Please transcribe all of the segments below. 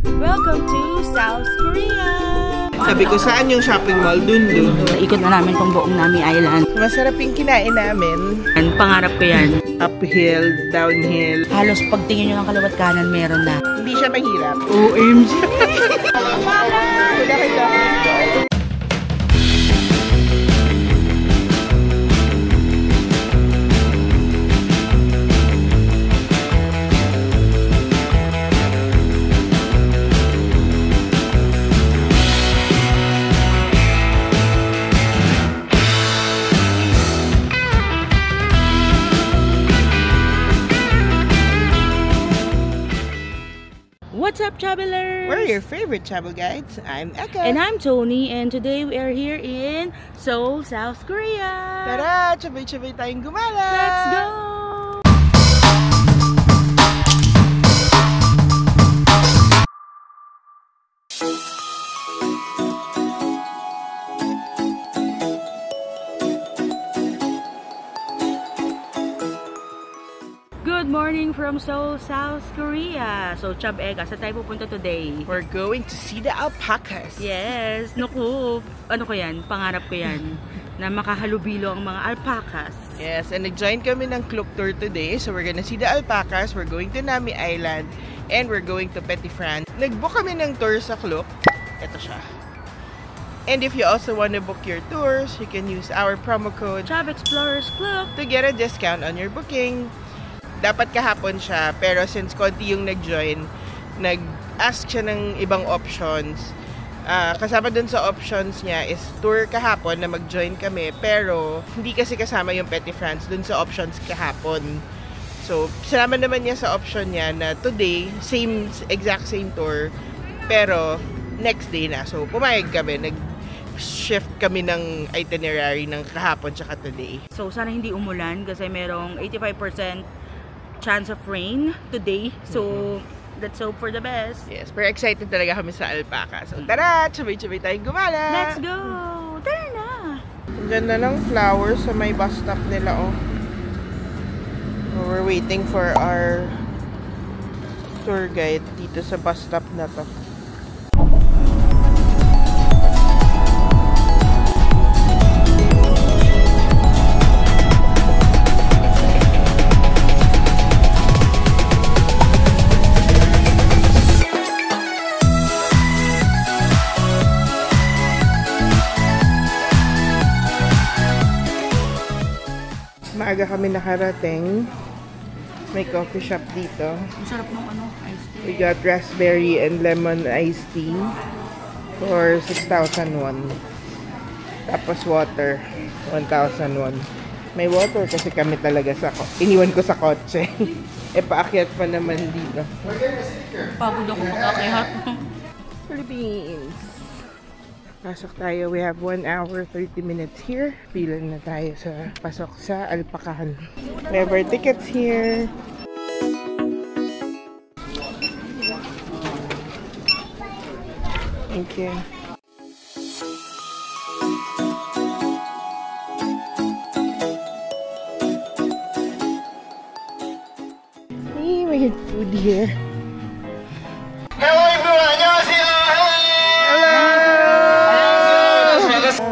Welcome to South Korea! Sabi ko, saan yung shopping mall? Dun. Ikot na namin tong buong Nami Island. Masarap yung kinain namin. Pangarap ko yan. Uphill, downhill. Halos pagtingin nyo ng kaliwat kanan, meron na. Hindi siya mahirap. OMG! Wala kita. What's up, travelers? We're your favorite travel guides. I'm Eka. And I'm Tony, and today we are here in Seoul, South Korea. Tara, chabay-chabay tayong gumala! Let's go! Good morning from Seoul, South Korea. So, Chab Ega, saan tayo pupunta today? We're going to see the alpacas. Yes, naku, ano ko yan, pangarap ko yan, na makahalubilo ang mga alpacas. Yes, and nag-join kami ng Kluk tour today. So, we're gonna see the alpacas. We're going to Nami Island. And we're going to Petit France. Nag-book kami ng tour sa Kluk. Ito siya. And if you also want to book your tours, you can use our promo code Chab Explorers Club to get a discount on your booking. Dapat kahapon siya, pero since konti yung nag-join, nag-ask siya ng ibang options. Kasama dun sa options niya is tour kahapon na mag-join kami, pero hindi kasi kasama yung Petit France dun sa options kahapon. So, sinama naman niya sa option niya na today, exact same tour, pero next day na. So, pumayag kami, shift kami ng itinerary ng kahapon tsaka today. So, sana hindi umulan kasi merong 85% chance of rain today. So, let's hope for the best. Yes, pero excited talaga kami sa alpaca. So, tara! Chabay-chabay tayong gumala! Let's go! Tara na! Ang ganda ng flowers sa may bus stop nila, oh. We're waiting for our tour guide dito sa bus stop na to. Maaga kami nakarating. May coffee shop dito. Ang sarap ng iced tea. We got raspberry and lemon iced tea for 6,001. Tapos water, 1,001. May water kasi kami talaga iniwan ko sa kotse. Paakyat pa naman dito. Pagod ako pag-akyat. Philippines. Pasok tayo. We have 1 hour 30 minutes here. Pila na tayo sa pasok sa Alpacahan. We have our tickets here. Thank you. Hey, we have food here. Hello everyone! 안녕하세요!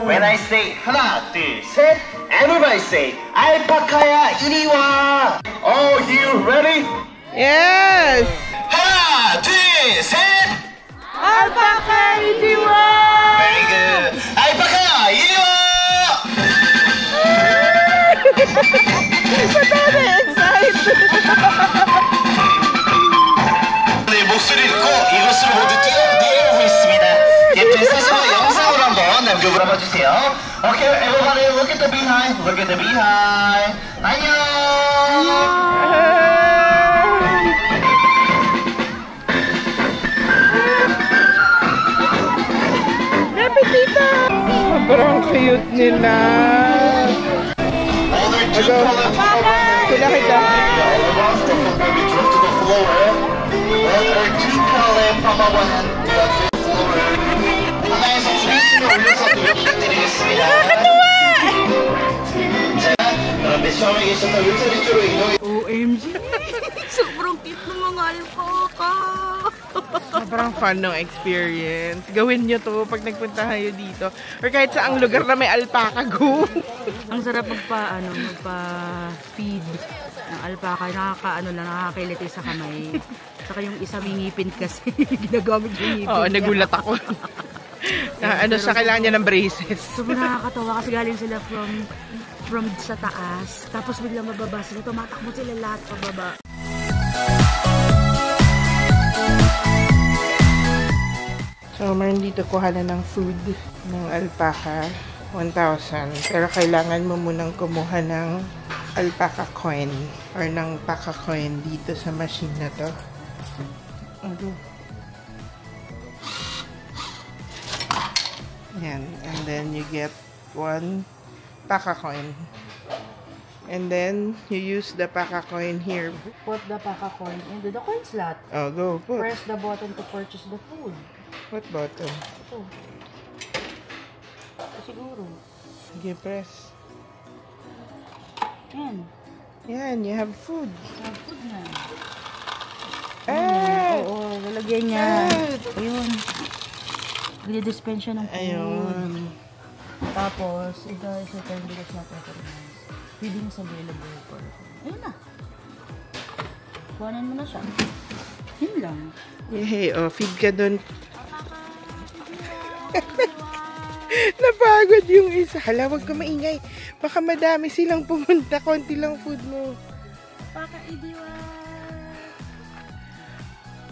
When I say 하나, 둘, 셋, everybody say 알파카야 이리 와. Are you ready? Yes! 하나, 둘, 셋. Alpaca 이리 와! Very good. 알파카야 이리 와. excited. 네, 목소리 듣고 이곳으로 모두 뛰어내려오고 있습니다. 예쁜 사진과 영상으로 한번 남겨보라 봐주세요. Okay, everybody look at the behind. Look at the behind. 안녕. Repetita! Sobrang cute nila. Sila kita. OMG! Sobrang cute ng mga alpaca! Sobrang fun ng experience. Gawin nyo to pag nagpunta kayo dito. Or kahit sa ang lugar na may alpaca, go! Ang sarap magpa-feed ng alpaca. Nakakailiti sa kamay. Saka yung isa ngipin kasi. Ginagamit yung ngipin. Oo, nagulat ako. Sa kailangan niya ng braces. Sobrang nakakatawa kasi galing sila from sa taas. Tapos biglang mababa sila. Tumatakbo sila lahat pababa. So, meron dito kuha na ng food ng alpaca, 1,000. Pero kailangan mo munang kumuha ng alpaca coin or ng paca coin dito sa machine na to. Yan. And then you get 1 paca coin. And then you use the paca coin here. Put the paca coin into the coin slot. Oh, go. Put. Press the button to purchase the food. What button? Ito. Ito siguro. Sige, press. Yan. Yan, you have food. Have food na. Oo, lalagyan niya. Ayun. Gili-dispense siya ng food. Ayun. Tapos, ito is a term because not recognized. Feeding is available for food. Ayun na. Kuhanan mo na siya. Yun lang. Yay, feed ka dun. Napagod yung isa. Hala, wag ka maingay. Baka madami silang pumunta. Konti lang food mo. Pakaidiwa.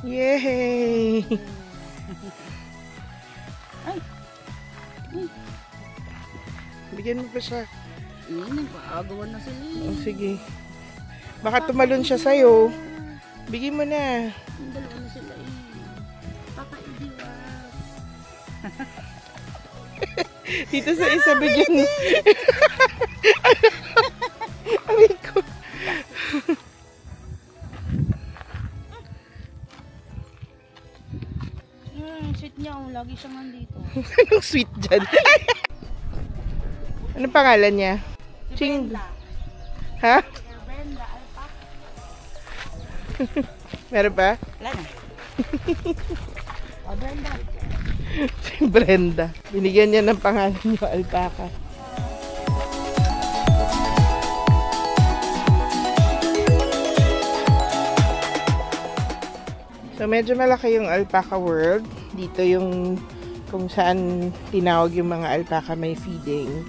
Yay! Ay! Bigyan mo pa siya. Nagpagawan na sila. Oh, sige. Baka tumalon siya sa'yo. Bigyan mo na. Ang dalawa na sila Pakaidiwa. Dito sa isa bigyan mo. Aray ko. Sweet niya. Lagi siyang nandito. Anong sweet dyan? Anong pangalan niya? Ching. Ha? Brenda, alpaca. Meron pa? Wala na. Brenda. Si Brenda. Binigyan niya ng pangalan yung alpaca. So, medyo malaki yung alpaca world. Dito yung kung saan tinawag yung mga alpaca may feeding.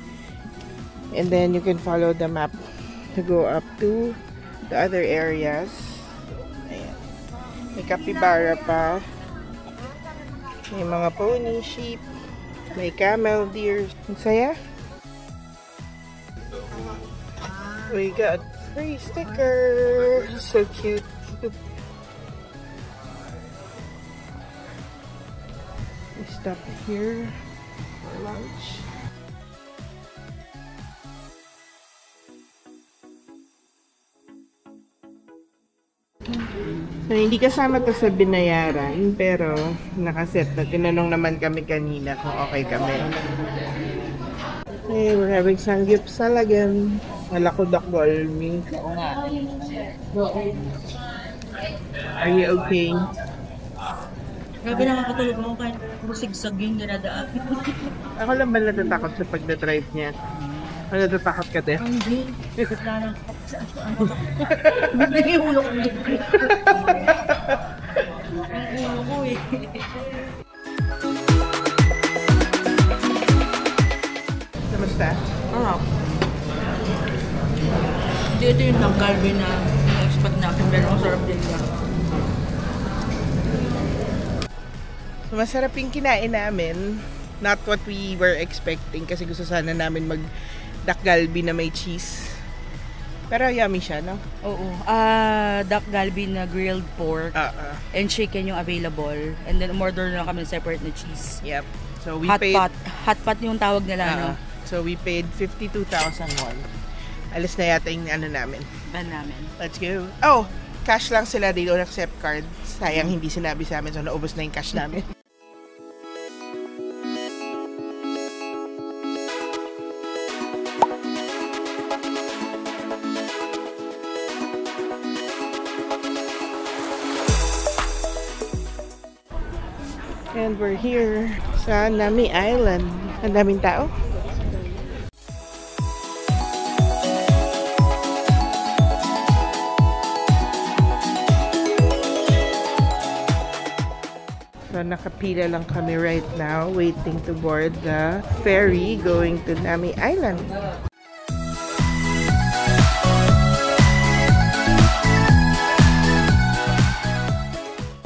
And then, you can follow the map to go up to the other areas. Ayan. May capybara pa. May mga pony, sheep. May camel, deer. Ang saya. We got free sticker. So cute. We stop here for lunch. So, hindi kasama to sa binayaran, pero nakaset na. Tinanong naman kami kanina kung okay kami. Hey, we're having samgyeopsal again. Malakudakdolmi. Oo nga. Are you okay? Grabe nakakatulog ako kahit puro sigsag yung dinadaan. Ako lang ba natatakot sa pagdadrive niya? Ano natatakot ka, te? Hindi. Wala nang hindi yung ulo ko dyan. Ang ulo ko eh. Kamusta? Harap. Dito yung Galbi na expect natin pero ang sarap din niya. So, masarap yung kinain namin. Not what we were expecting kasi gusto sana namin mag-dak galbi na may cheese. Pero yummy siya, no? Oo. Dak Galbi na grilled pork and chicken yung available. And then umorder na lang kami separate na cheese. Yep. So we Hot paid pot. Hot pot yung tawag nila, no? So we paid 52,000 won. Alis na yata yung ano namin. Ban namin. Let's go. Oh, cash lang sila. They don't accept cards. Sayang hindi sinabi sa amin. So naubos na yung cash namin. And we're here sa Nami Island. Ang daming tao. So, nakapila lang kami right now, waiting to board the ferry going to Nami Island.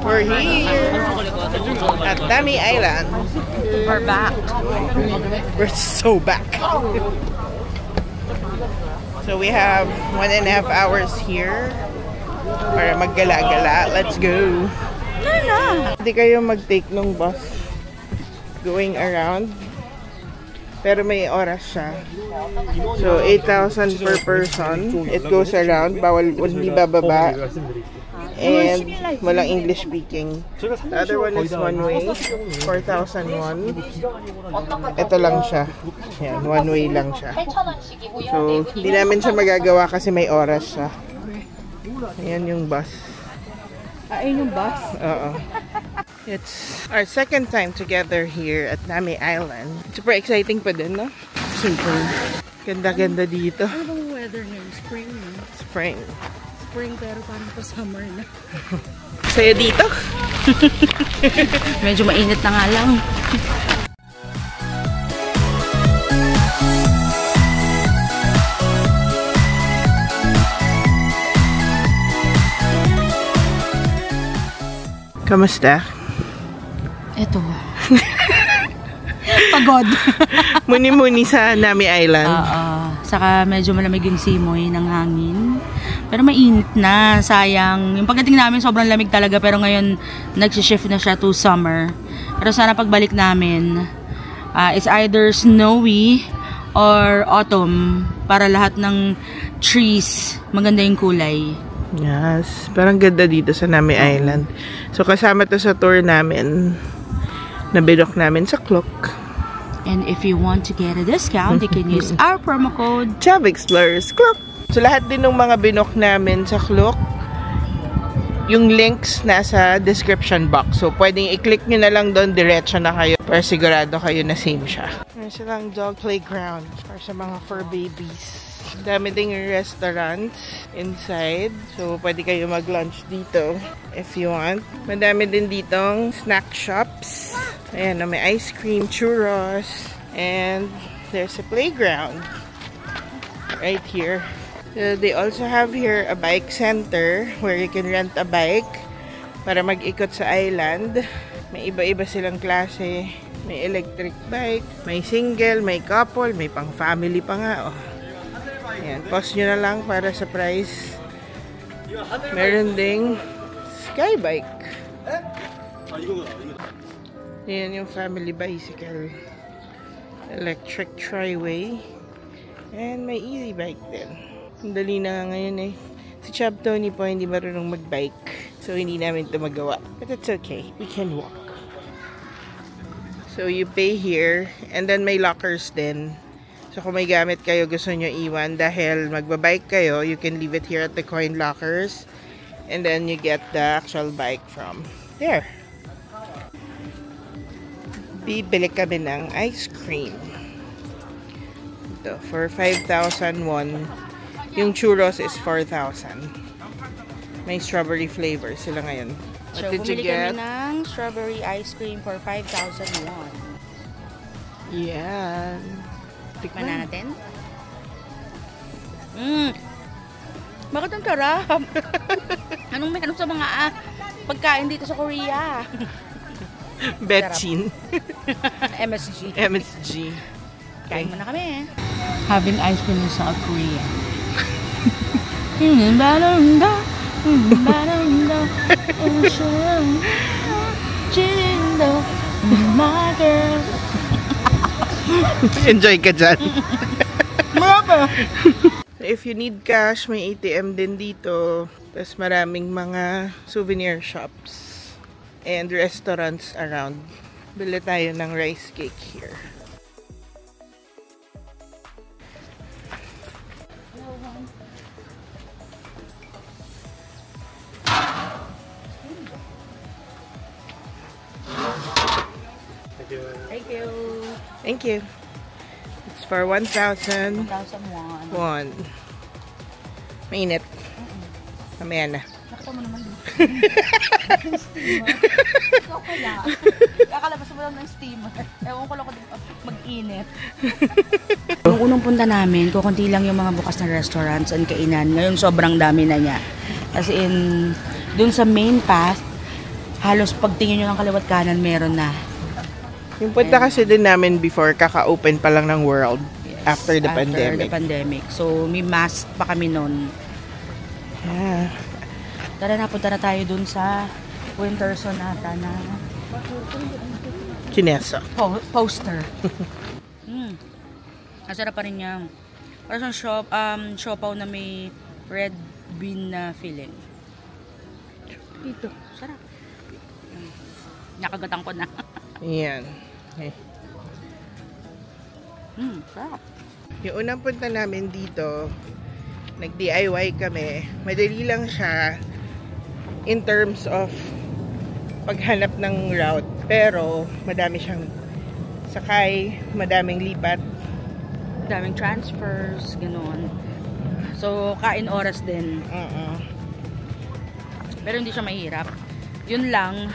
We're here at Nami Island. We're back. We're so back. So we have 1.5 hours here para maggala-gala. Let's go. Hindi kayo mag-take nung bus going around. Pero may oras siya. So 8,000 per person. It goes around. Bawal, hindi bababa. And walang English speaking. The other one is one way, 4,001. Ito lang siya. Yan, one way lang siya. So, hindi namin siya magagawa kasi may oras siya. Ayan yung bus. Ayun yung bus? Oo. It's our second time together here at Nami Island. Super exciting pa din, no? Super. Ganda-ganda dito. Ano bang weather ngayon? Spring, no? Spring. Spring pero parang pa summer na. Sa'yo dito? Medyo mainit na nga lang. Kamusta? Eto. Pagod. Muni-muni sa Nami Island. Saka medyo malamig yung simoy ng hangin. Pero mainit na, sayang. Yung pagdating namin sobrang lamig talaga pero ngayon nagsishift na siya to summer. Pero sana pagbalik namin, it's either snowy or autumn para lahat ng trees maganda yung kulay. Yes, parang ganda dito sa Nami Island. So kasama to sa tour namin. Nabilok namin sa Klook. And if you want to get a discount, you can use our promo code Chub Explorers Klook. So lahat din ng mga binok namin sa Klook, yung links nasa description box. So pwedeng i-click nyo na lang doon, diretso na kayo para sigurado kayo na same siya. Meron silang dog playground para sa mga fur babies. Dami ding restaurants inside. So pwede kayo mag-lunch dito if you want. Madami din ditong snack shops. Ayan, may ice cream, churros, and there's a playground right here. They also have here a bike center where you can rent a bike para mag-ikot sa island. May iba-iba silang klase. May electric bike, may single, may couple, may pang family pa nga. Oh. Ayan, pause nyo na lang para sa price. Meron ding sky bike. Ayan yung family bicycle. Electric tri-way. And may easy bike din. Ang dali na ngayon eh. Si Chub Tony po hindi marunong mag-bike. So hindi namin ito magawa. But it's okay. We can walk. So you pay here. And then may lockers din. So kung may gamit kayo gusto nyo iwan dahil magbabike kayo, you can leave it here at the coin lockers. And then you get the actual bike from there. Bibili kami ng ice cream. Ito, for 5,000 won. Yung churros is 4,000. May strawberry flavor sila ngayon. So, bumili kami ng strawberry ice cream for 5,000 won. Yan. Tikman na natin. Bakit ang sarap? Anong meron sa mga pagkain dito sa Korea? Betchin. MSG. MSG. Kain mo na kami. Having ice cream in South Korea. Enjoy ka dyan. If you need cash, may ATM din dito. Tapos maraming mga souvenir shops and restaurants around. Bili tayo ng rice cake here. Thank you. Thank you. It's for 1,000 1,001. won. Mainit. Mamaya na. Nakita mo naman dito. Steamer. Ikaw kaya. Kakalabas mo lang ng steamer. Ewan ko lang kung mag-init. Nung unang punta namin, kukunti lang yung mga bukas na restaurants and kainan. Ngayon sobrang dami na niya. As in, dun sa main path, halos pagtingin nyo ng kaliwat kanan, meron na. Yung punta kasi din namin before, kaka-open pa lang ng World after the pandemic. So, may mask pa kami nun. Yeah. Tara na, punta na tayo dun sa Winter Sonata na Kinesa. Poster. Masarap pa rin niya. Parang siopaw na may red bean na filling. Ito, sarap. Nakagatan ko na. Yan. Okay. Sarap. Yung unang punta namin dito, nag-DIY kami. Madali lang siya in terms of paghanap ng route. Pero madami siyang sakay, madaming lipat. Daming transfers, gano'n. So, kain oras din. Pero hindi siya mahirap. Yun lang,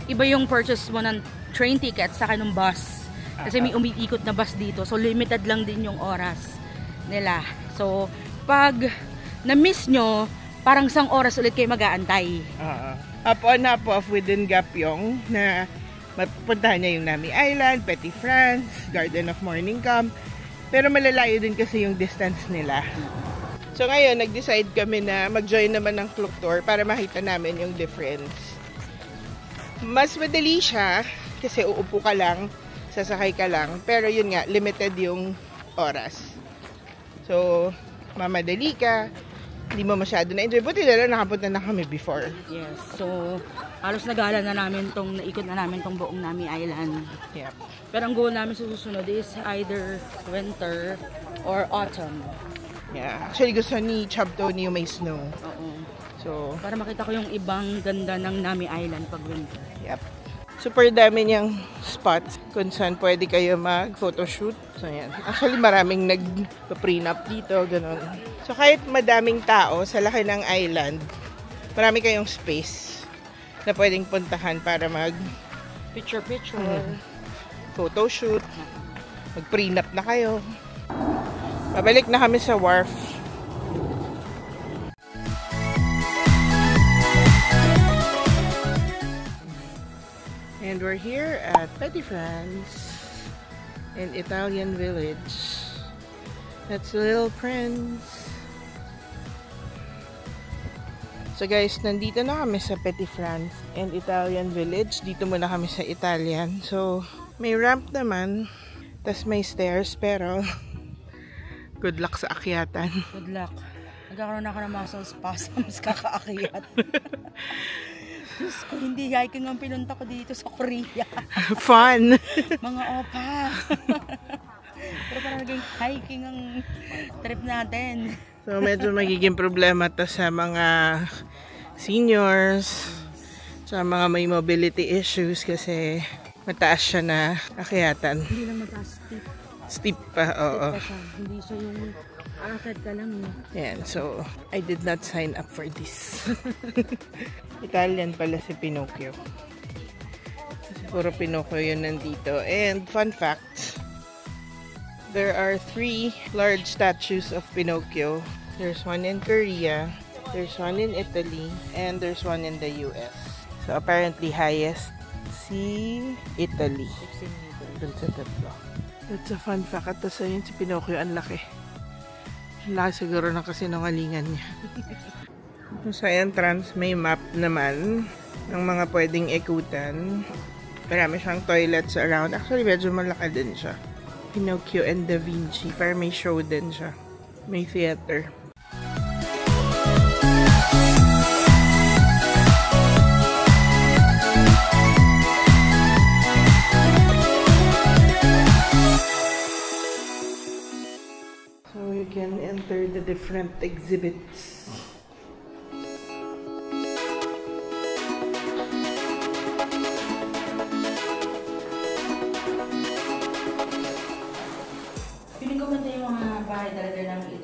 iba yung purchase mo ng train ticket sa ng bus. Kasi may umiikot na bus dito. So, limited lang din yung oras nila. So, pag na-miss nyo, parang 1 oras ulit kayo mag-aantay. Up on up off within Gapyong na mapuntahan niya yung Nami Island, Petit France, Garden of Morning Calm. Pero malalayo din kasi yung distance nila. So ngayon, nag-decide kami na mag-join naman ng Klook Tour para makita namin yung difference. Mas madali siya kasi uupo ka lang, sasakay ka lang. Pero yun nga, limited yung oras. So, mamadali ka, hindi mo masyado na-enjoy. Buti na lang nakapunta na kami before. Yes. So, halos nagala na namin naikot na namin tong buong Nami Island. Yep. Pero ang goal namin sa susunod is either winter or autumn. Yeah. Actually, gusto ni Chub Tony yung may snow. Oo. So, Para makita ko yung ibang ganda ng Nami Island pag winter. yep. Super dami niyang spots kung saan pwede kayo mag-photoshoot. So, yan. Actually, maraming nag-prenup dito, ganun. So, kahit madaming tao sa laki ng island, marami kayong space na pwedeng puntahan para Picture. photoshoot, mag-prenup na kayo. Pabalik na kami sa wharf. And we're here at Petit France in Italian Village. That's Little Prince. So guys, nandito na kami sa Petit France and Italian Village. Dito muna kami sa Italian. So, may ramp naman. Tas may stairs, pero good luck sa akyatan. Good luck. Nagkakaroon ako ng muscle spasms kakaakyat. Diyos ko, hindi hiking ang pinunta ko dito sa Korea. Fun! Mga opa. Pero parang naging hiking ang trip natin. So, medyo magiging problema to sa mga seniors, sa mga may mobility issues kasi mataas siya na akyatan. Hindi lang mataas, steep. Steep pa, oo. Steep pa siya. Hindi siya yung aakyat ka lang. Yan, so, I did not sign up for this. Italian pala si Pinocchio. Kasi puro Pinocchio yun nandito. And, fun fact, there are 3 large statues of Pinocchio. There's one in Korea, there's one in Italy, and there's one in the US. So, apparently, highest si Italy. Dun sa tatlo. That's a fun fact. At sa yun, si Pinocchio, ang laki. Ang laki siguro ng kasinungalingan niya. Sa entrance, may map naman ng mga pwedeng ikutan. Marami siyang toilets around. Actually, medyo malaki din siya. Pinocchio and Da Vinci. Pero may show din siya. May theater. So you can enter the different exhibits.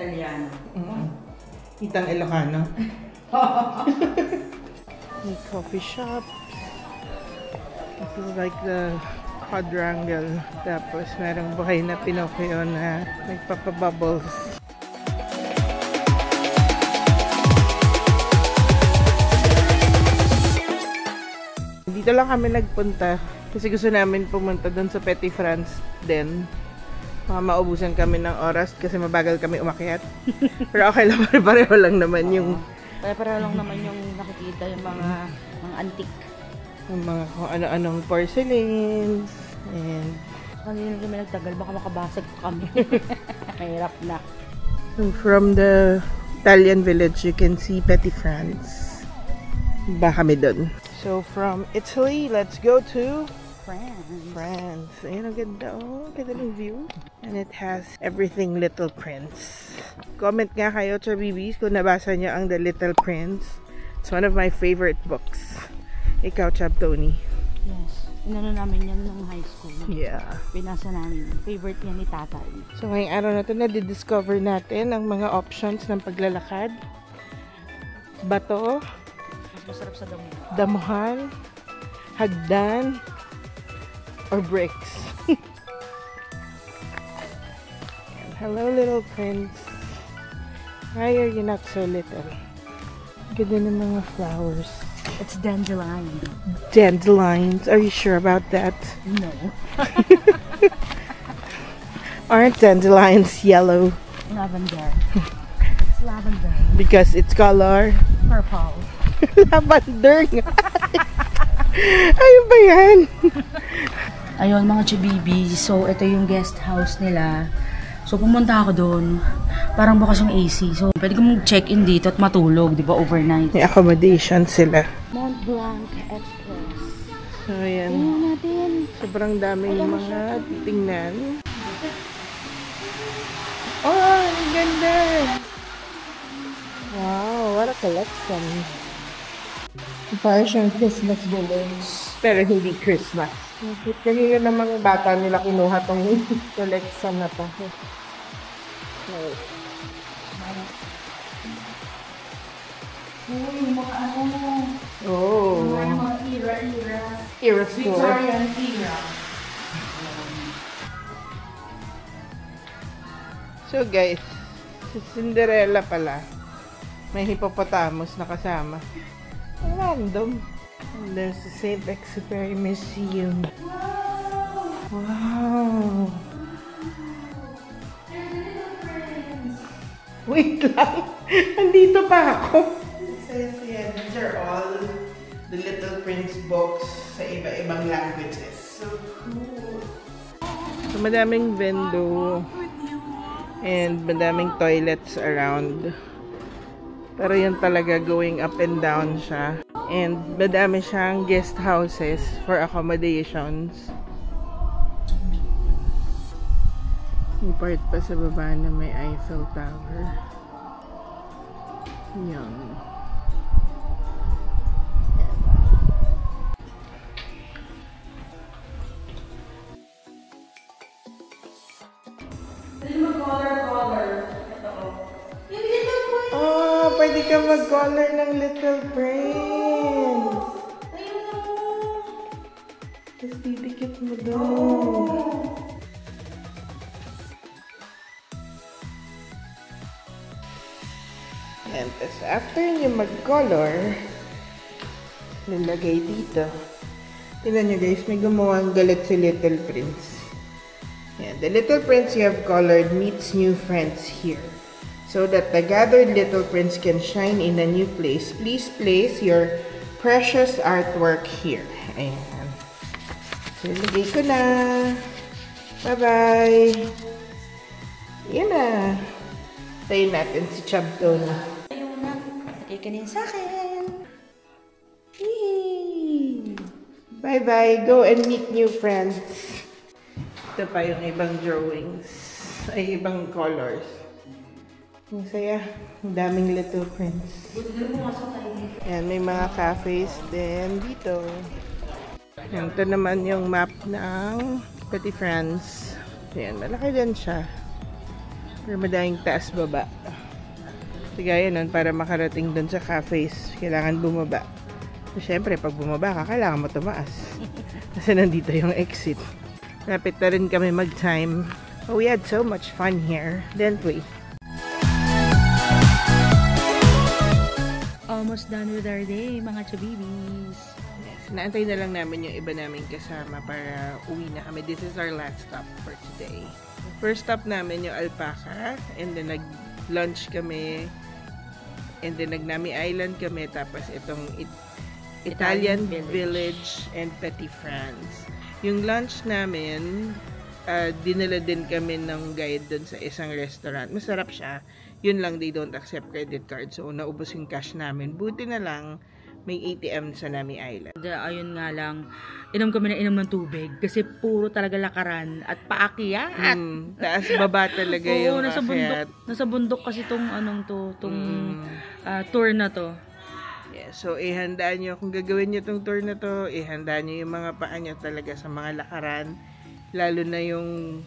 Italiano. Itang Ilocano. May coffee shop. This is like the quadrangle. Tapos merong buhay na Pinocchio na nagpapabubbles. Dito lang kami nagpunta kasi gusto namin pumunta doon sa Petit France din. Maubusan kami ng oras kasi mabagal kami umakyat. Pero okay lang, pareho lang naman yung Pareho lang naman yung nakikita yung mga antique. Yung mga kung ano-anong porcelains and Kanina kami nagtagal, baka makabasag pa kami. Mahirap na. so from the Italian village you can see Petit France. Ba kami doon. So from Italy, let's go to France. Ayun, ang ganda. Oh, ganda ng view. And it has everything Little Prince. Comment nga kayo, Chabibis, kung nabasa niyo ang The Little Prince. It's one of my favorite books. Ikaw, Chab Tony. Yes. Inano namin yan nung high school. Yeah. Binasa namin. Favorite yan ni tatay. So ngayong araw na ito, na-discover natin ang mga options ng paglalakad. Bato, Mas masarap sa damo. damuhan, hagdan, or bricks. Hello, Little Prince. Why are you not so little? Ganda ng mga flowers. It's dandelion. Dandelions. Are you sure about that? No. Aren't dandelions yellow? Lavender. It's lavender. Because its color? Purple. Lavender nga. Ayun ba yan? Ayun mga chibibi, so ito yung guest house nila. So pumunta ako doon, parang bukas yung AC. So pwede ka mong check-in dito at matulog, di ba, overnight. May accommodation sila. Mont Blanc Express. So ayan, Tingnan natin. sobrang daming mga titingnan. Oh, ang ganda! Wow, what a collection. Parang siyang Christmas village. Pero hindi Christmas. Kasi yun namang bata nila kinuha tong collection na to. Uy, mga ano, Oh. mga era. Era store. Victorian era. So guys, si Cinderella pala. May hippopotamus na kasama. Random. And there's the St. Exupéry Museum. Wow! Wait lang! Andito pa ako! It says here, these are all the Little Prince books sa iba-ibang languages. So cool! So madaming vendo and madaming toilets around. Pero yun talaga, going up and down siya. And madami siyang guest houses for accommodations. May part pa sa baba na may Eiffel Tower. Yan. Oh, pwede ka mag-color ng Little Prince. Tapos didikit mo doon. And tapos after nyo mag-color, nilagay dito. Tingnan nyo guys, may gumawang galit si Little Prince. Yan, the Little Prince you have colored meets new friends here. So that the gathered Little Prince can shine in a new place, please place your precious artwork here. Ayan. So, ilagay ko na. Bye-bye. Yan na. Tayo natin si Chab Tony. Ayun na. Lagay ka din sa akin. Bye-bye. Go and meet new friends. Ito pa yung ibang drawings. Ay, ibang colors. Ang saya. Ang daming Little Prince. Yan, may mga cafes din dito. Yan, ito naman yung map ng Petit France. Yan, malaki din siya. Pero madaming taas-baba. Kaya nun, para makarating dun sa cafes, kailangan bumaba. So, syempre, pag bumaba ka, kailangan mo tumaas. Kasi nandito yung exit. Lapit na rin kami mag-time. But we had so much fun here, didn't we? Almost done with our day, mga chabibis. Yes, naantay na lang namin yung iba naming kasama para uwi na kami. This is our last stop for today. First stop namin yung Alpaca, and then nag-lunch kami, and then nag-Nami Island kami, tapos itong Italian Village and Petit France. Yung lunch namin, dinala din kami ng guide dun sa isang restaurant. Masarap siya. Yun lang, they don't accept credit card. So, naubos yung cash namin. Buti na lang, may ATM sa Nami Island. Ayun nga lang, inom kami na inom ng tubig kasi puro talaga lakaran at paakyat. Taas baba talaga yung akyat. Nasa bundok kasi tong tour na to. Yeah, so, ihanda nyo, kung gagawin nyo tong tour na to, ihanda nyo yung mga paa nyo talaga sa mga lakaran. Lalo na yung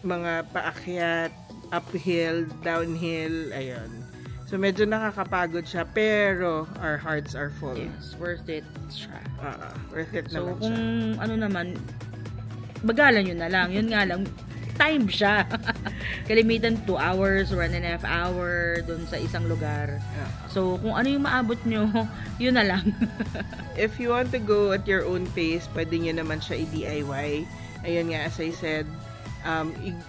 mga paakyat, uphill, downhill, ayun. So, medyo nakakapagod siya, pero our hearts are full. Yes, worth it siya. Worth it so, naman siya. So, kung ano naman, bagalan nyo na lang. Yun nga lang, time siya. Kalimitan 2 hours, 1.5 hour dun sa isang lugar. So, kung ano yung maabot nyo, yun na lang. If you want to go at your own pace, pwede nyo naman siya i-DIY. Ayun nga, as I said,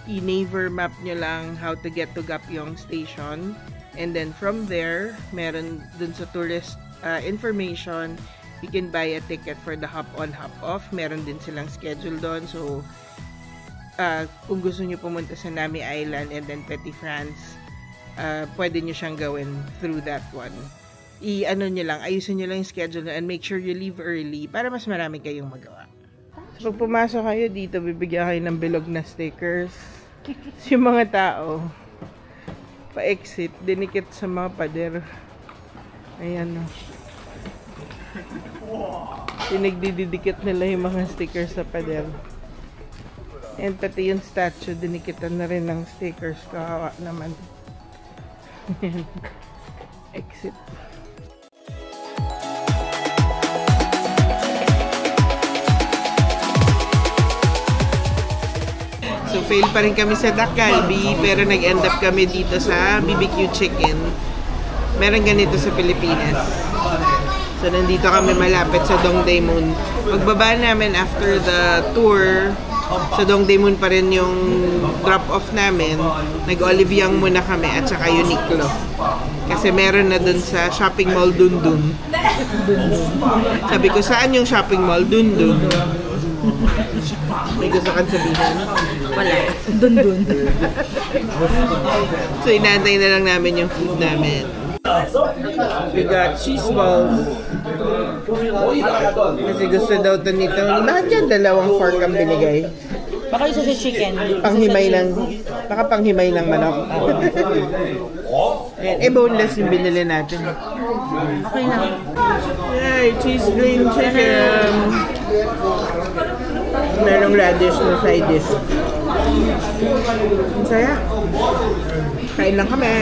i-naver map nyo lang how to get to Gapyong Station. And then from there, meron dun sa tourist information, you can buy a ticket for the hop-on, hop-off. Meron din silang schedule doon. So, kung gusto nyo pumunta sa Nami Island and then Petit France, pwede nyo siyang gawin through that one. Ayusin nyo lang yung schedule and make sure you leave early para mas marami kayong magawa. So, pag pumasok kayo dito, bibigyan kayo ng bilog na stickers. Yung mga tao, pa-exit, dinikit sa mga pader. Ayan, pinagdidikit nila yung mga stickers sa pader. And pati yung statue, dinikitan na rin ng stickers. Kawawa naman. Exit. So, fail pa rin kami sa Dak Galbi, pero nag-end up kami dito sa BBQ Chicken. Meron ganito sa Pilipinas. So, nandito kami malapit sa Dongdaemun. Pagbaba namin after the tour, sa Dongdaemun pa rin yung drop-off namin. Nag-Oliviang muna kami at saka Uniqlo. Kasi meron na dun sa shopping mall Dundun. Sabi ko, saan yung shopping mall? Dundun. May gusto kang sabihin? Wala. Dun. So, inaantay na lang namin yung food namin. We got cheese balls. Kasi gusto daw ito nito. Bakit yan 2 fork ang binigay? Baka isa sa chicken. Baka panghimay ng manok. Boneless yung binili natin. Okay lang. Yay! Cheese green chicken! Merong radish na side dish. Ang saya. Kain lang kami.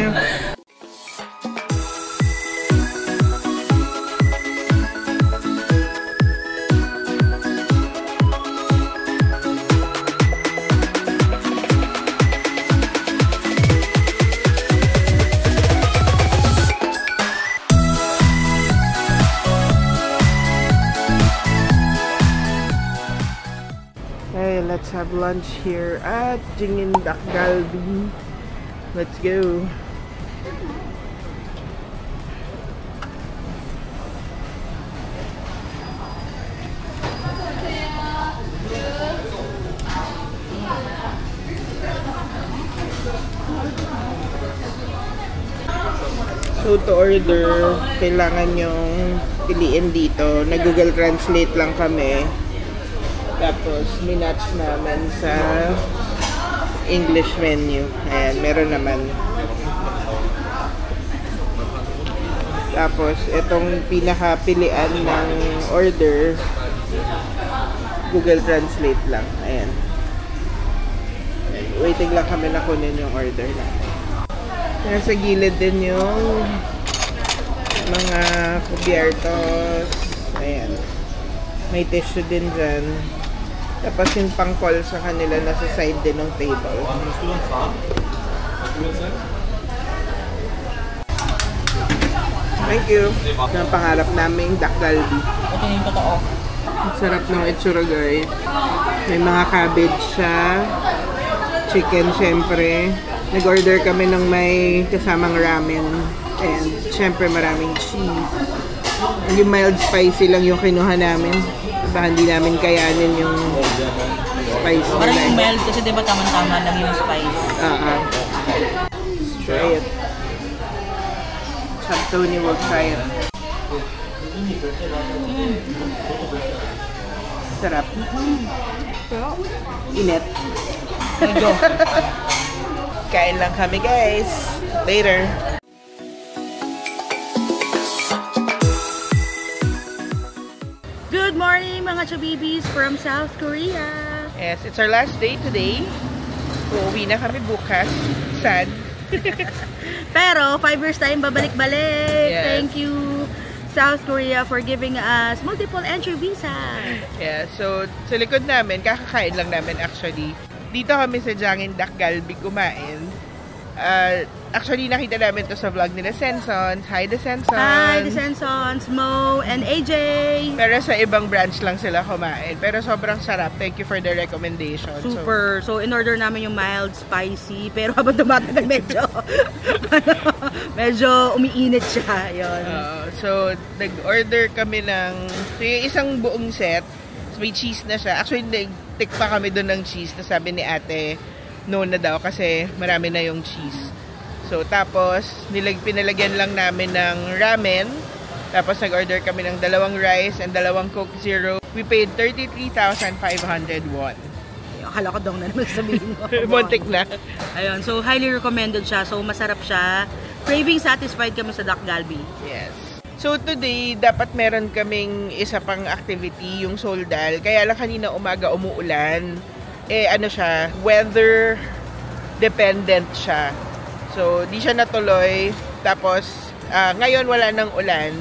Let's have lunch here at Jingin Dak Galbi. Let's go. So to order, kailangan yung piliin dito. Nag-Google Translate lang kami. Tapos, minatch namin sa English menu. Ayan, meron naman. Tapos, itong pinakapilian ng order, Google Translate lang. Ayan. Waiting lang kami na kunin yung order namin. Nasa gilid din yung mga kubyertos. Ayan. May tissue din dyan. Tapos yung pang-call sa kanila nasa side din ng table. Thank you. Ang pangarap namin, Dak Galbi. Ito yung totoo. Ang sarap ng itsura, guys. May mga cabbage siya. Chicken, syempre. Nag-order kami ng may kasamang ramen. And syempre maraming cheese. Yung mild spicy lang yung kinuha namin. Baka hindi namin kayanin yung spice Parang nila. yung mild kasi diba tama-tama lang yung spice. Let's try it. Chab Tony will try it. Sarap. Init. Medyo. Kain lang kami, guys. Later. Good morning mga chabibis from South Korea. Yes, it's our last day today. Uuwi na kami bukas. Sad. Pero 5 years time babalik-balik. Yes. Thank you South Korea for giving us multiple entry visa. Yeah, so sa likod namin, kakakain lang namin actually. Dito kami sa Jangin Dak Galbi kumain. Actually, nakita namin to sa vlog nila Sensons. Hi, The Sensons! Hi, The Sensons, Mo, and AJ! Pero sa ibang branch lang sila kumain. Pero sobrang sarap. Thank you for the recommendation. Super. So, in-order namin yung mild spicy. Pero habang tumatagal, medyo umiinit siya. Yun. So, nag-order kami ng yung isang buong set. So, may cheese na siya. Actually, nag-tick pa kami doon ng cheese na sabi ni ate, no na daw kasi marami na yung cheese. So, tapos, pinalagyan lang namin ng ramen. Tapos, nag-order kami ng 2 rice and 2 Coke Zero. We paid 33,500 won. Akala ko daw na naman sabihin mo. Montik na. Ayun, so highly recommended siya. So, masarap siya. Craving satisfied kami sa Dak Galbi. Yes. So, today, dapat meron kaming isa pang activity, yung soldal. Kaya lang kanina umaga umuulan. Ano siya, weather dependent siya. So, di siya natuloy. Tapos, ngayon wala nang ulan.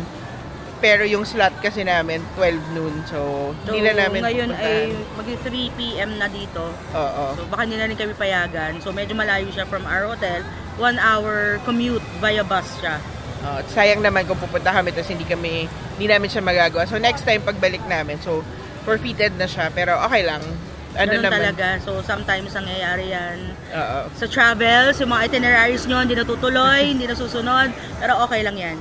Pero yung slot kasi namin, 12 noon. So, hindi na namin ngayon pupuntahan. ay mag-3 p.m. na dito. Oo. So, baka hindi na rin kami payagan. So, medyo malayo siya from our hotel. 1 hour commute via bus siya. Sayang naman kung pupunta kami tapos hindi namin siya magagawa. So, next time pagbalik namin. So, forfeited na siya. Pero okay lang. Ganun talaga. So, sometimes nangyayari yan. Oo. Sa travels, yung mga itineraries nyo, hindi natutuloy, hindi nasusunod. Pero okay lang yan.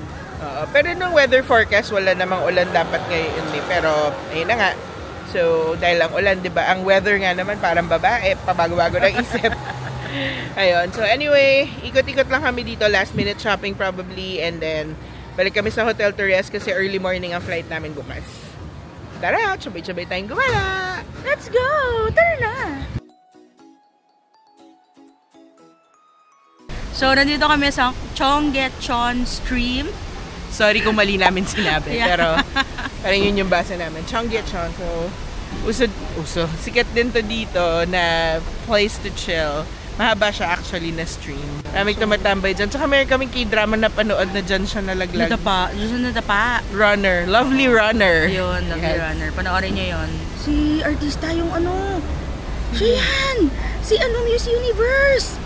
Pero nung weather forecast, wala namang ulan dapat ngayon. Pero, ayun na nga. So, dahil ang ulan, di ba? Ang weather nga naman parang babae. Pabago-bago ng isip. Ayun. So, anyway, ikot-ikot lang kami dito. Last minute shopping probably. And then, balik kami sa hotel to rest kasi early morning ang flight namin bukas. Tara, sabay-sabay tayong gumala! Let's go! Tara na! So, nandito kami sa Cheonggyecheon Stream. Sorry kung mali namin sinabi, Yeah. pero parang yun yung basa namin. Cheonggyecheon. So, uso. Sikat din to dito na place to chill. Mahaba siya actually na stream. Maraming tumatambay dyan. Tsaka meron kaming k-drama na panood na dyan siya nalaglag. Nadapa. Runner. Lovely Runner. Yun, Lovely Yes. Runner. Panoorin nyo yun. Si artista yung ano. Siya yan! Si Miss Universe!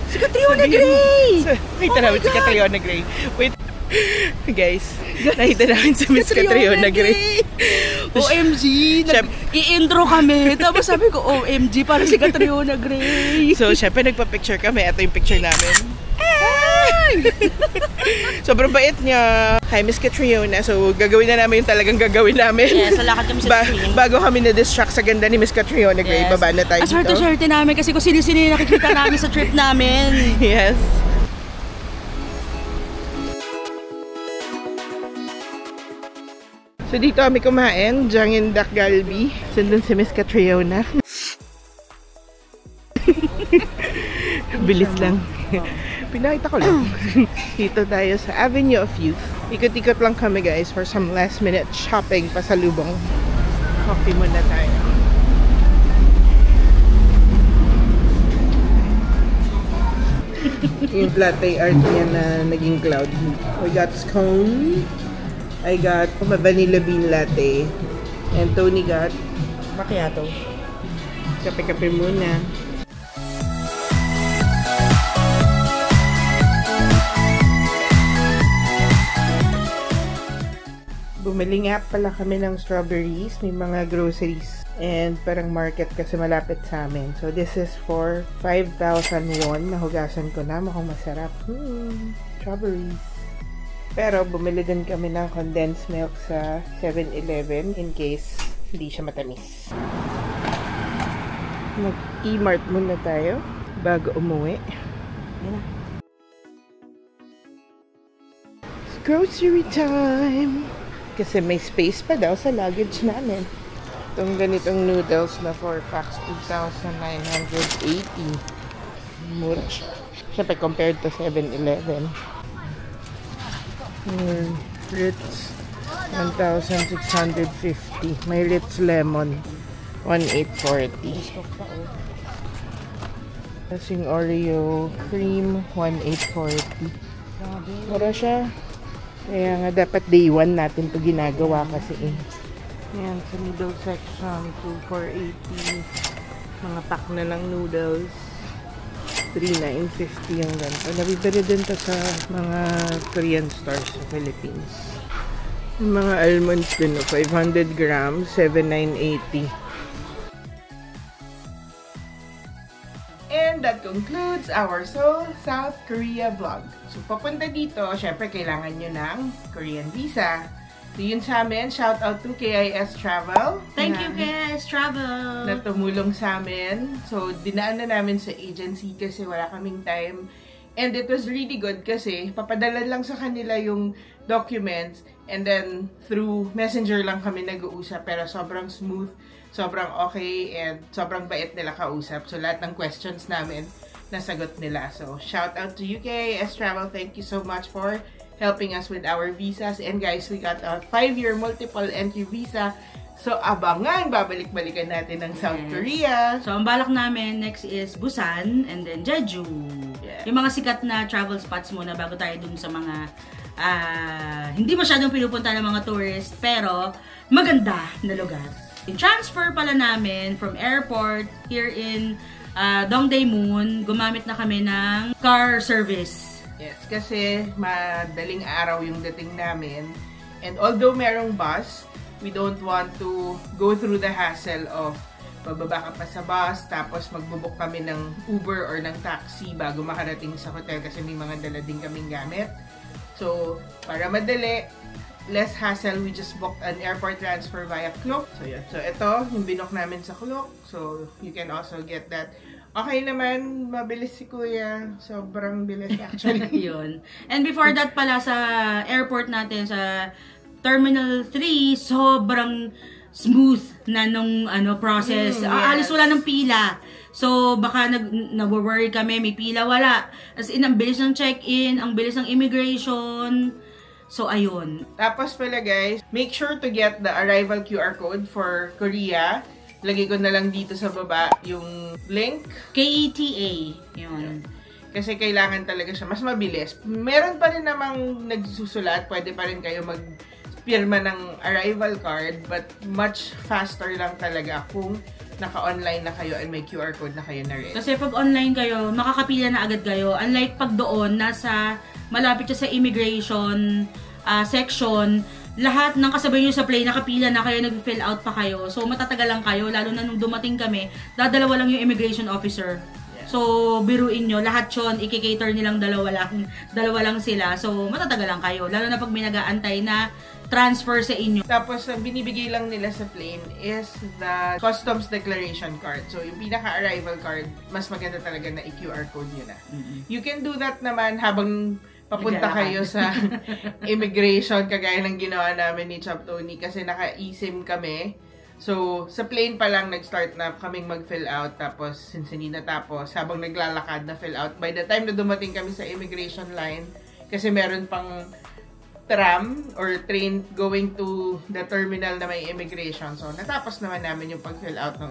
Si Catriona Gray! Nakita namin si Catriona Gray. Wait. Guys, nakita namin si Miss Catriona Gray. OMG! I-intro kami. Tapos sabi ko, OMG, para si Catriona Gray. So, syempre nagpa-picture kami. Ito yung picture namin. Sobrang bait niya. Hi, Miss Catriona. So, gagawin na namin yung talagang gagawin namin. Yes, lakad kami sa stream. Bago kami na-distract sa ganda ni Miss Catriona Gray, baba na tayo dito. Aswerte-swerte namin kasi kung sino-sino yung nakikita namin sa trip namin. Yes. So, dito kami kumain. Jangin Dak Galbi. Sandun si Miss Catriona. Bilis lang. Pinakita ko lang. Dito tayo sa Avenue of Youth. Ikot-ikot lang kami guys for some last minute shopping pasalubong. Coffee muna tayo. yung latte art niya na naging cloud. We got scone. I got vanilla bean latte. And Tony got Macchiato. kape-kape muna. Bumili nga pala kami ng strawberries. May mga groceries and parang market kasi malapit sa amin. So, this is for 5,000 won. Nahugasan ko na. Mukhang masarap. Strawberries. Pero, bumili din kami ng condensed milk sa 7-Eleven in case hindi siya matamis. Mag-e-mart muna tayo bago umuwi. Ayan na. It's grocery time! Kasi may space pa daw sa luggage namin. Itong ganitong noodles na 4 packs, 2,980. Mura siya. Siyempre, compared to 7-Eleven. Ritz, 1,650. May Ritz Lemon, 1,840. Kasing Oreo Cream, 1,840. Mura siya. Kaya nga dapat day 1 natin to ginagawa kasi Ayan, sa noodle section, 2,480. Mga pack na ng noodles. 3,950 yung ganito. Nabibili din to sa mga Korean stores sa Philippines. Yung mga almonds din, 500 grams, 7,980. And that concludes our Seoul, South Korea vlog. So, papunta dito, syempre kailangan nyo ng Korean visa. So, yun sa amin, shout out to KIS Travel. Thank you, KIS Travel! Na tumulong sa amin. So, dinaan na namin sa agency kasi wala kaming time. And it was really good kasi papadala lang sa kanila yung documents and then through messenger lang kami nag-uusap pero sobrang smooth. Sobrang okay and sobrang bait nila kausap. So, lahat ng questions namin, nasagot nila. So, shout out to KIS Travel. Thank you so much for helping us with our visas. And guys, we got a 5-year multiple entry visa. So, abangan, babalik-balikan natin ng South Korea. So, ang balak namin next is Busan and then Jeju. Yeah. Yung mga sikat na travel spots muna bago tayo dun sa mga hindi masyadong pinupunta ng mga tourist pero maganda na lugar. Yung transfer pala namin from airport here in Dongdaemun, gumamit na kami ng car service. Yes, kasi madaling araw yung dating namin. And although merong bus, we don't want to go through the hassle of bababa ka pa sa bus, tapos magbubuk kami ng Uber or ng taxi bago makarating sa hotel kasi may mga dala din kaming gamit. So, para madali, less hassle, we just booked an airport transfer via Klook. So, yun. So, ito, yung binook namin sa Klook. So, you can also get that. Okay naman, mabilis si Kuya. Sobrang bilis actually. Yun. And before that pala sa airport natin, sa Terminal 3, sobrang smooth na nung process. Yes. Alis wala ng pila. So, baka nag-worry kami, may pila, wala. As in, ang bilis ng check-in, ang bilis ng immigration. So, ayun. Tapos pala guys, make sure to get the arrival QR code for Korea. Lagay ko na lang dito sa baba yung link. KETA. Yun. Kasi kailangan talaga siya. Mas mabilis. Meron pa rin namang nagsusulat. Pwede pa rin kayo magpirma ng arrival card. But much faster lang talaga kung naka-online na kayo and may QR code na kayo na rin. Kasi pag online kayo, makakapila na agad kayo. Unlike pag doon, nasa malapit siya sa immigration section, lahat ng kasabay nyo sa plane, nakapila na kayo, nag-fill out pa kayo. So, matatagal lang kayo. Lalo na nung dumating kami, dadalawa lang yung immigration officer. Yeah. So, biruin nyo, lahat yun, i-cater nilang dalawa lang sila. So, matatagal lang kayo. Lalo na pag may nag-aantay na transfer sa inyo. Tapos, ang binibigay lang nila sa plane is the customs declaration card. So, yung pinaka-arrival card, mas maganda talaga na i-QR code nyo na. You can do that naman habang papunta kayo sa immigration, kagaya ng ginawa namin ni Chop Tony kasi naka-eSIM kami. So, sa plane pa lang nag-start na kaming mag-fill out. Tapos, since hindi natapos, habang naglalakad na fill out. By the time na dumating kami sa immigration line, kasi meron pang tram or train going to the terminal na may immigration. So, natapos naman namin yung pag-fill out ng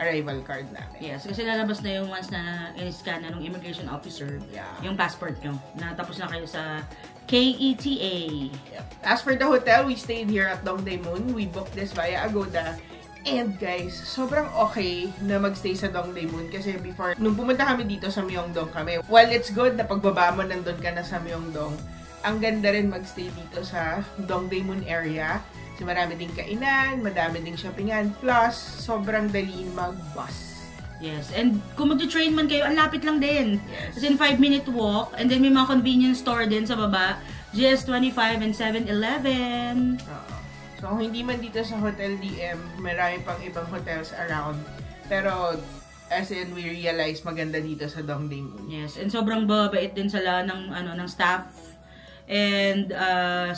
arrival card namin. Yes, kasi lalabas na yung once na in-scan na ng immigration officer, yung passport nyo. Natapos na kayo sa KETA. Yep. As for the hotel, we stayed here at Dongdaemun. We booked this via Agoda. And guys, sobrang okay na magstay sa Dongdaemun kasi before, nung pumunta kami dito sa Myeongdong kami, while it's good na pagbaba mo nandun ka na sa Myeongdong, ang ganda rin magstay dito sa Dongdaemun area. Kasi marami ding kainan, madami ding shoppingan, plus sobrang dali mag-bus. Yes, and kung mag-train man kayo, ang lapit lang din. Yes. As in 5-minute walk, and then may mga convenience store din sa baba, GS25 and 7-Eleven. So, kung hindi man dito sa Hotel DM, marami pang ibang hotels around. Pero, as in, we realize maganda dito sa Dongdaemun. Yes, and sobrang babait din sila ng staff. And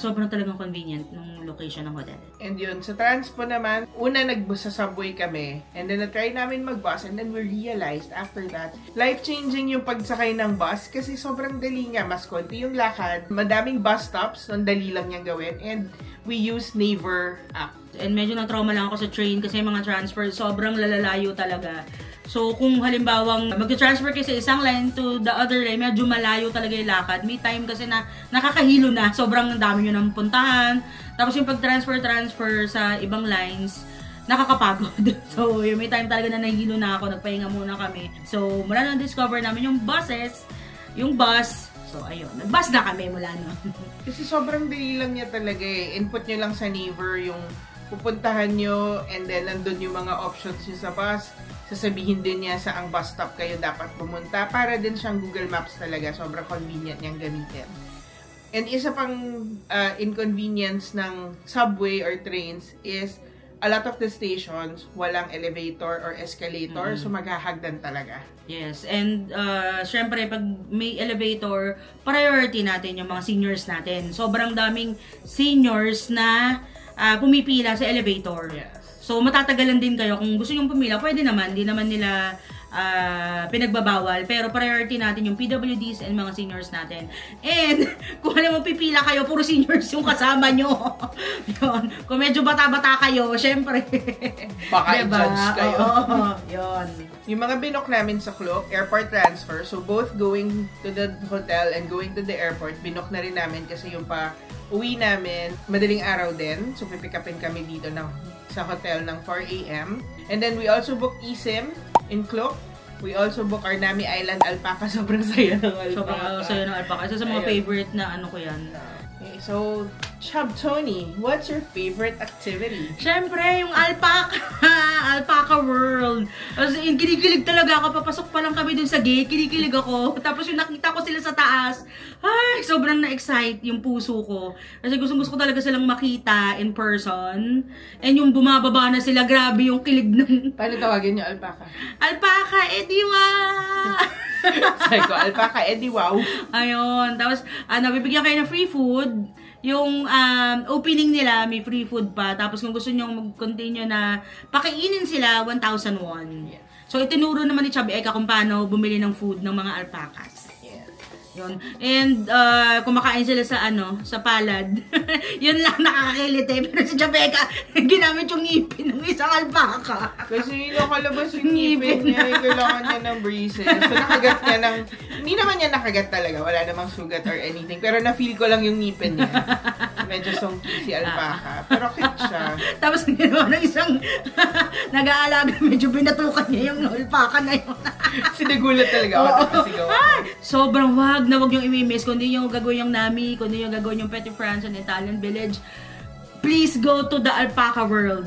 sobrang talagang convenient ng location ng hotel. And yun, sa transpo naman, una nagbus sa subway kami. And then na-try namin mag-bus. And then we realized after that, life-changing yung pagsakay ng bus. Kasi sobrang dali nga, mas konti yung lakad. Madaming bus stops, ang dali lang niyang gawin. And we use Naver app. And medyo na-trauma lang ako sa train kasi mga transfer, sobrang lalalayo talaga. So, kung halimbawang mag-transfer kayo sa isang line to the other line, medyo malayo talaga yung lakad. May time kasi na nakakahilo na. Sobrang dami nyo nang puntahan. Tapos yung pag-transfer sa ibang lines, nakakapagod. So, may time talaga na nahihilo na ako. Nagpahinga muna kami. So, mula na discover namin yung buses, yung bus. So, ayun. Nag-bus na kami mula nun. Kasi sobrang dali lang niya talaga eh. Input nyo lang sa Naver yung pupuntahan nyo and then nandun yung mga options nyo sa bus. Sasabihin din niya sa ang bus stop kayo dapat pumunta. Para din siyang Google Maps talaga. Sobrang convenient niyang gamitin. And isa pang inconvenience ng subway or trains is a lot of the stations, walang elevator or escalator. So maghahagdan talaga. Yes, and syempre pag may elevator, priority natin yung mga seniors natin. Sobrang daming seniors na pumipila sa elevator. Yes. So matatagalan din kayo. Kung gusto nyo pumila, pwede naman. Hindi naman nila pinagbabawal. Pero priority natin yung PWDs and mga seniors natin. And kung alam mo pipila kayo, puro seniors yung kasama nyo. Yun. Kung medyo bata-bata kayo, syempre. Baka diba? i-judge kayo. Oo, yun. Yung mga binok namin sa Klook, airport transfer. So both going to the hotel and going to the airport, binok na rin namin kasi yung uwi namin, madaling araw din. So pipick upin kami dito sa hotel ng 4 AM. And then we also book eSIM in Klook. We also book our Nami Island Alpaca. Sobrang saya ng Alpaca. Sobrang saya ng Alpaca. Isa sa mga favorite na ano ko yan. Okay, so, Chab Tony, what's your favorite activity? Siyempre, yung Alpaca. Alpaca World. As in, kinikilig talaga ako. Papasok pa lang kami dun sa gate. Kinikilig ako. Tapos yung nakita ko sila sa taas. Ay, sobrang na-excite yung puso ko. Kasi gusto ko talaga silang makita in person. And yung bumababa na sila, grabe yung kilig ng... Paano tawagin yung alpaca? Alpaca, edi wow! Sabi ko, alpaca, edi wow. Ayun. Tapos, nabibigyan kayo ng free food. Yung opening nila, may free food pa. Tapos kung gusto nyo mag-continue na pakainin sila, 1,000 won. Yes. So, itinuro naman ni Chubby Eka kung paano bumili ng food ng mga alpacas. Yun. And, kumakain sila sa palad. Yun lang nakakakilit eh. Pero si Jabeka, ginamit yung ngipin ng isang alpaca. Kasi nakalabas yung ngipin niya. Kailangan niya ng braces. So, nakagat niya ng... Hindi naman niya nakagat talaga. Wala namang sugat or anything. Pero na-feel ko lang yung ngipin niya. Medyo songky si alpaca. Pero cute siya. Tapos, ginawa ng isang nag-aalaga. Medyo binatukan niya yung alpaca na yun. Sinagulat talaga ako. Napasigaw ako. Sobrang wag yung imimiss. Kung di yung gagawin yung Nami, kung di yung gagawin yung Petit France and Italian Village, please go to the Alpaca World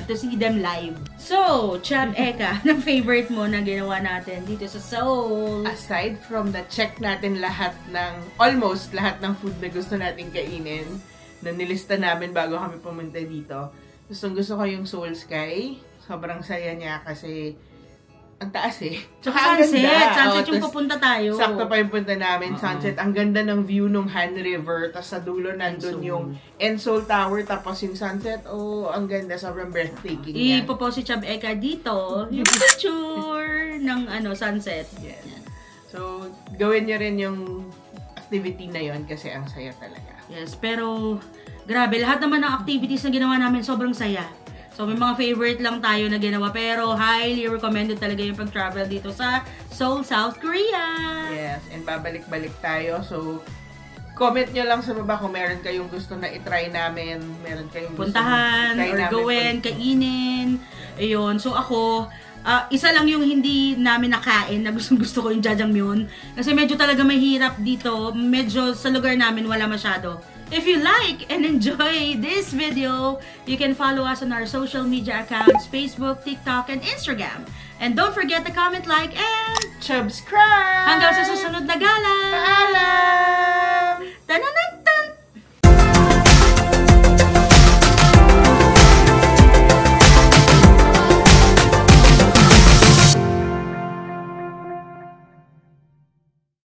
to see them live. So, Chab Eka, anong favorite mo na ginawa natin dito sa Seoul? Aside from the check natin almost lahat ng food na gusto natin kainin, na nilista namin bago kami pumunta dito, gusto ko yung Seoul Sky. Sobrang saya niya kasi ang taas eh. Tsaka sunset yung papunta tayo. Sakto pa yung punta namin, sunset. Ang ganda ng view ng Han River, tapos sa dulo nandun yung Seoul Tower, tapos yung sunset, ang ganda, sobrang breathtaking niya. Ipopost si Chab Eka dito, yung picture ng sunset. Yes. So, gawin niyo rin yung activity na yon kasi ang saya talaga. Yes, pero grabe, lahat naman ng activities na ginawa namin sobrang saya. So, may mga favorite lang tayo na ginawa. Pero, highly recommended talaga yung pag-travel dito sa Seoul, South Korea. Yes, and babalik-balik tayo. So, comment nyo lang sa baba kung meron kayong gusto na itry namin. Meron kayong gusto Puntahan, na itry or namin. gawin, kainin. Ayun. So, ako, isa lang yung hindi namin nakain na gusto ko yung jjajangmyeon. Kasi medyo talaga mahirap dito. Medyo sa lugar namin wala masyado. If you like and enjoy this video, you can follow us on our social media accounts, Facebook, TikTok, and Instagram. And don't forget to comment, like, and Subscribe! hanggang sa susunod na gala! Paalam!